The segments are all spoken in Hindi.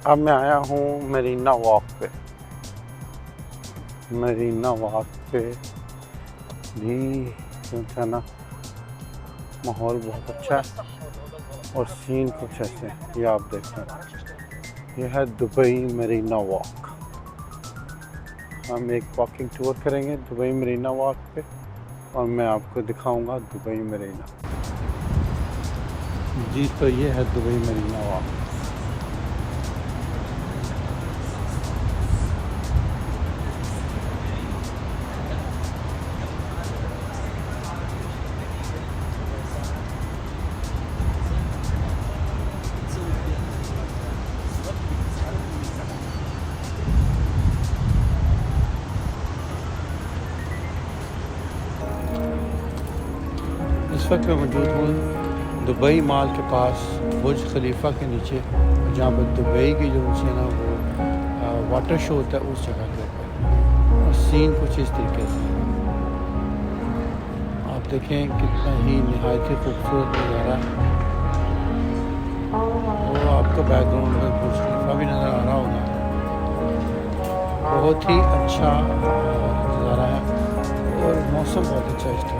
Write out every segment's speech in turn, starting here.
अब मैं आया हूँ मरीना वॉक पे। मरीना वॉक पे भी क्या ना, माहौल बहुत अच्छा है और सीन कुछ ऐसे ये आप देखें। ये है दुबई मरीना वॉक। हम एक वॉकिंग टूर करेंगे दुबई मरीना वॉक पे और मैं आपको दिखाऊंगा दुबई मरीना। जी तो ये है दुबई मरीना वॉक। इस वक्त मैं मौजूद हूँ दुबई मॉल के पास बुर्ज खलीफा के नीचे, जहाँ पर दुबई की जो है ना वो वाटर शो होता है उस जगह के ऊपर। और सीन कुछ इस तरीके से आप देखें, कितना ही नहायत ही खूबसूरत नज़ारा है। वो आपको बैकग्राउंड में बुर्ज खलीफा भी नज़र आ रहा होगा। बहुत ही अच्छा नज़ारा है और मौसम बहुत अच्छा इस टाइम।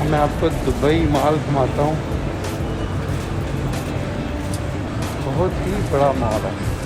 मैं आपको दुबई मॉल घुमाता हूँ। बहुत ही बड़ा मॉल है।